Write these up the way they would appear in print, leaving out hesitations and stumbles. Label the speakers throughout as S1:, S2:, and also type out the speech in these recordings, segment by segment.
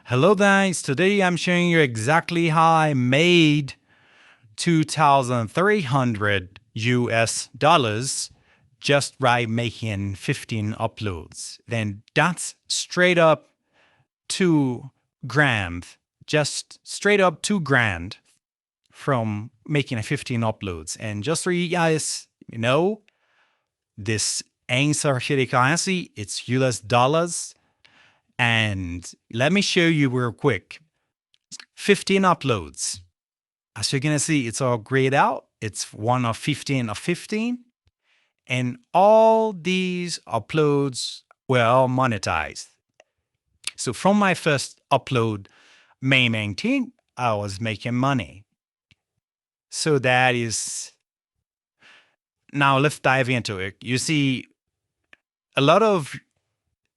S1: Hello guys, today I'm showing you exactly how I made 2,300 US dollars just by making 15 uploads. Then that's straight up 2 grand, just straight up 2 grand from making a 15 uploads. And just so you guys know, this ain't Saudi currency, it's US dollars. And let me show you real quick. 15 uploads. As you're gonna see, it's all grayed out. It's one of 15 of 15. And all these uploads were all monetized. So from my first upload, May 19th, I was making money. So that is, now let's dive into it. You see, a lot of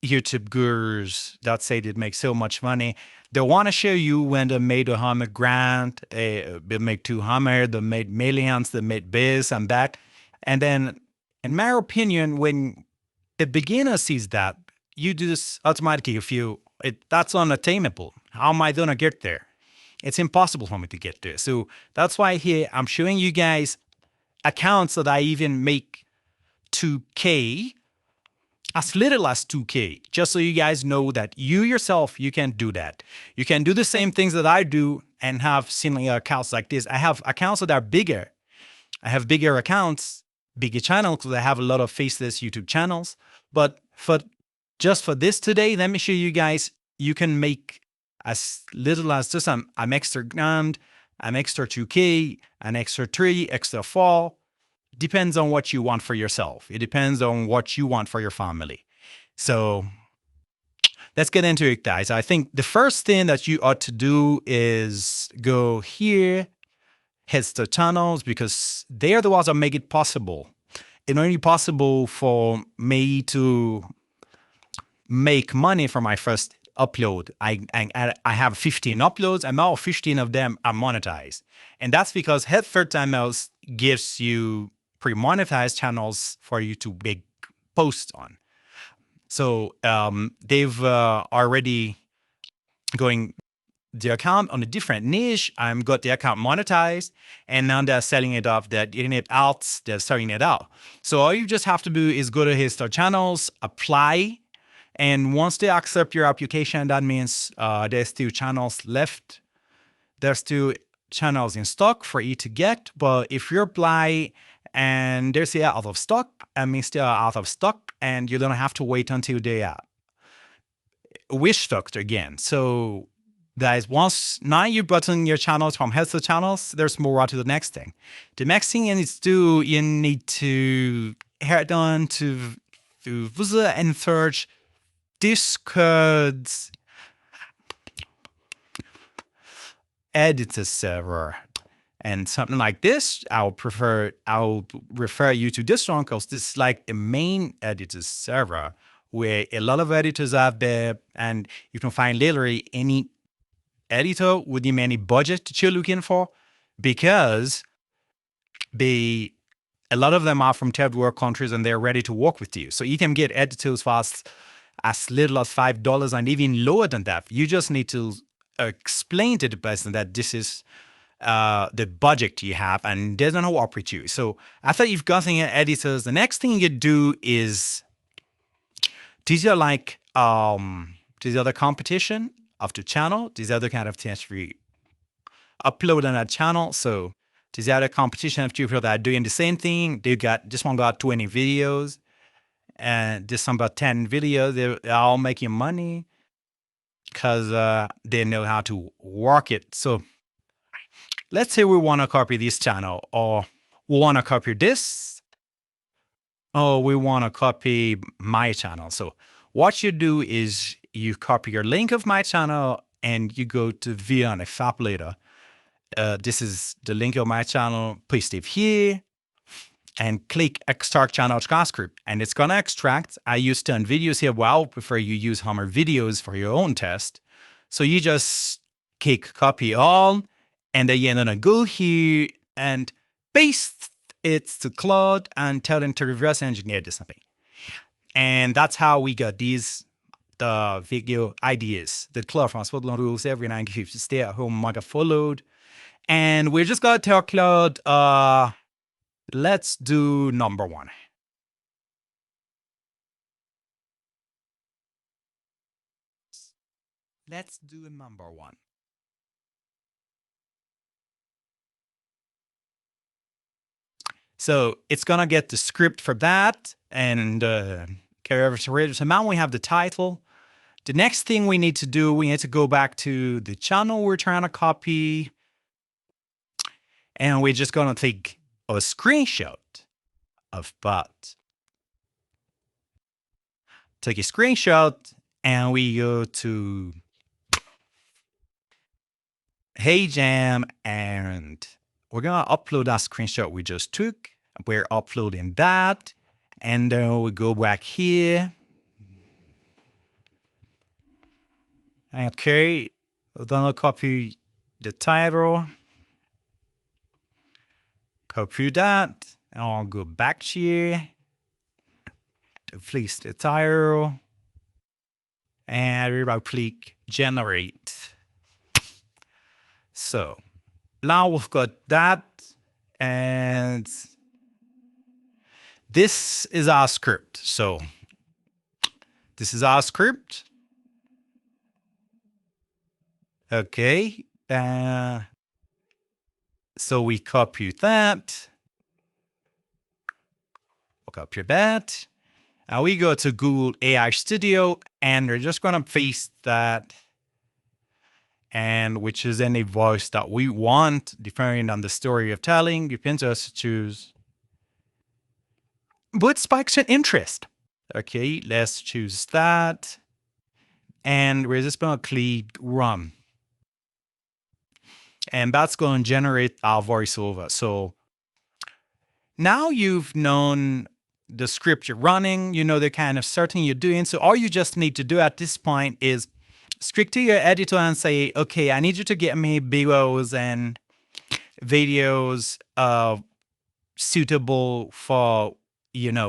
S1: YouTube gurus that say they make so much money, they want to show you when they made 100 grand, they make 200, they made millions, they made this and that. And then, in my opinion, when the beginner sees that, you do this automatically. That's unattainable. How am I going to get there? It's impossible for me to get there. So that's why here I'm showing you guys accounts that I even make 2K, as little as 2K, just so you guys know that you yourself, you can do that. You can do the same things that I do and have similar accounts like this. I have accounts that are bigger. I have bigger accounts, bigger channels, because I have a lot of faceless YouTube channels. But just for this today, let me show you guys, you can make as little as just an extra grand, an extra 2K, an extra 3, extra 4. Depends on what you want for yourself. It depends on what you want for your family. So let's get into it, guys. I think the first thing that you ought to do is go here, hit the channels, because they are the ones that make it possible. It's only possible for me to make money from my first upload. I have 15 uploads, and all 15 of them are monetized. And that's because Head First Timers gives you pre-monetized channels for you to make posts on. So they've already going the account on a different niche. I'm got the account monetized, and now they're selling it off. They're getting it out. They're selling it out. So all you just have to do is go to his channels, apply, and once they accept your application, that means there's still channels left. There's still channels in stock for you to get. But if you apply and they're still out of stock, I mean still out of stock, and you don't have to wait until they are restocked again. So guys, once now you've gotten your channels from heads to channels, there's more to the next thing. The next thing you need to head on to visit and search Discord's editor server. And something like this, I'll refer you to this one, because this is like a main editor server where a lot of editors are there, and you can find literally any editor with any budget that you're looking for, because a lot of them are from third world countries and they're ready to work with you. So you can get editors for as little as $5 and even lower than that. You just need to explain to the person that this is the budget you have, and they don't work with you. So after you've gotten your editors, the next thing you do is these are like these are the competition of the channel. These are the kind of things we upload on that channel. So these are the competition of people that are doing the same thing. This one got 20 videos, and this one got 10 videos. They're all making money because they know how to work it. So let's say we want to copy this channel, or we want to copy this, or we want to copy my channel. So what you do is you copy your link of my channel and you go to view on a tabulator. This is the link of my channel. Paste it here and click extract channel transcript, and it's gonna extract. I use 10 videos here, but I would prefer you use Hummer videos for your own test. So you just click copy all, and then you're gonna go here and paste it to Claude and tell them to reverse engineer this something. And that's how we got these the video ideas that Claude François rules every 95 to stay at home might have followed. And we're just going to tell Claude, let's do number 1. Let's do number 1. So it's going to get the script for that and carry over to it. So now we have the title. The next thing we need to do, we need to go back to the channel we're trying to copy. And we're just going to take a screenshot of that. Take a screenshot and we go to Hey Jam and we're going to upload that screenshot we just took. We're uploading that. And then we go back here. Okay, we're going to copy the title. Copy that. And I'll go back here to place the title. And we're about to click generate. So now we've got that. And this is our script. So this is our script. Okay. So we copy that. We'll copy that. Now we go to Google AI Studio and we're just going to paste that. And which is any voice that we want, depending on the story you're telling. You can just choose what spikes your interest. Okay, let's choose that. And we're just going to click run. And that's going to generate our voiceover. So now you've known the script you're running, you know the kind of setting you're doing. So all you just need to do at this point is speak to your editor and say, okay, I need you to get me videos and videos suitable for,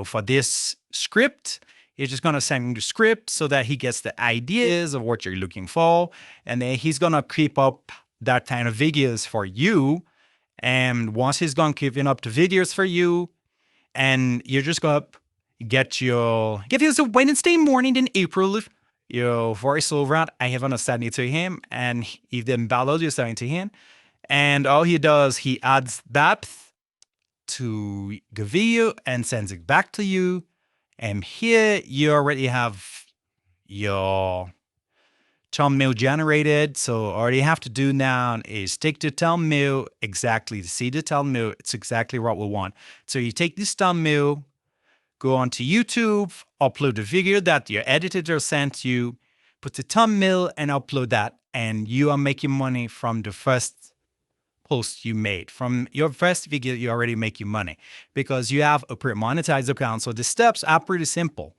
S1: for this script. You're just going to send him the script so that he gets the ideas of what you're looking for. And then he's going to keep up that kind of videos for you. And once he's done keeping up the videos for you, and you're just going to get you a Wednesday morning in April, your voiceover out, I have send it to him, and he then downloads you send it to him. And all he does, he adds that to the video and sends it back to you. And here you already have your thumbnail generated. So all you have to do now is take the thumbnail exactly. To see the thumbnail, it's exactly what we want. So you take this thumbnail, go onto YouTube, upload the video that your editor sent you, put the thumbnail and upload that, and you are making money from the first post you made. From your first video, you're already making money because you have a pre-monetized account. So the steps are pretty simple.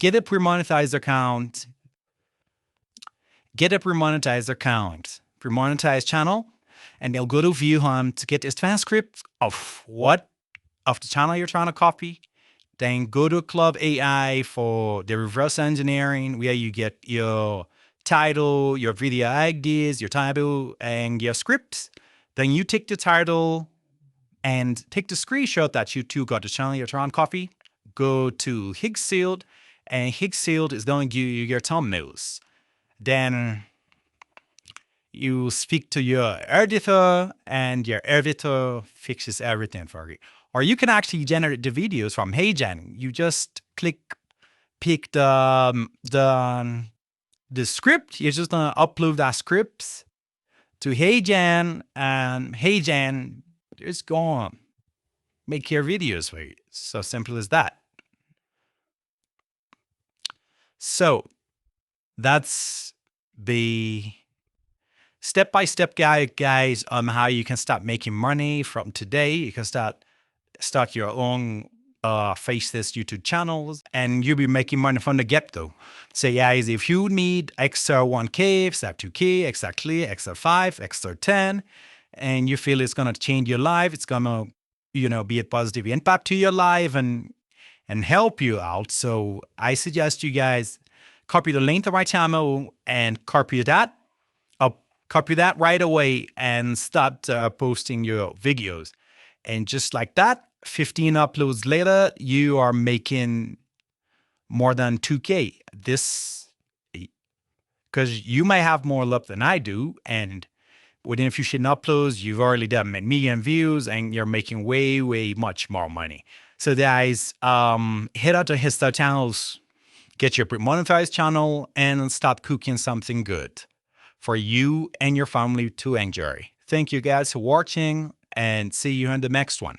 S1: Get a pre-monetized account, pre-monetized channel, and they'll go to view to get this transcript of the channel you're trying to copy. Then go to Claude AI for the reverse engineering, where you get your title, your video ideas, your title, and your scripts. Then you take the title and take the screenshot that you two got the channel you're trying to copy. Go to Higsealed, and Higsealed is going to give you your thumbnails. Then you speak to your editor, and your editor fixes everything for you. Or you can actually generate the videos from HeyGen. You just pick the script. You're just gonna upload that script to HeyGen, and HeyGen is gonna make your videos for you. So simple as that. So that's the step-by-step guide, guys, on how you can start making money from today. You can start your own Faceless YouTube channels, and you'll be making money from the get-go. So guys, if you need extra 1K, extra 2K, extra clear, extra 5, extra 10, and you feel it's gonna change your life, it's gonna, be a positive impact to your life and help you out. So I suggest you guys copy the link to my channel and copy that. Copy that right away and start posting your videos. And just like that, 15 uploads later, you are making more than 2K. This, because you may have more luck than I do, and within 15 uploads, you've already done a million views, and you're making way, way much more money. So guys, head out to his channels, get your pre-monetized channel, and start cooking something good for you and your family to enjoy. Thank you guys for watching, and see you in the next one.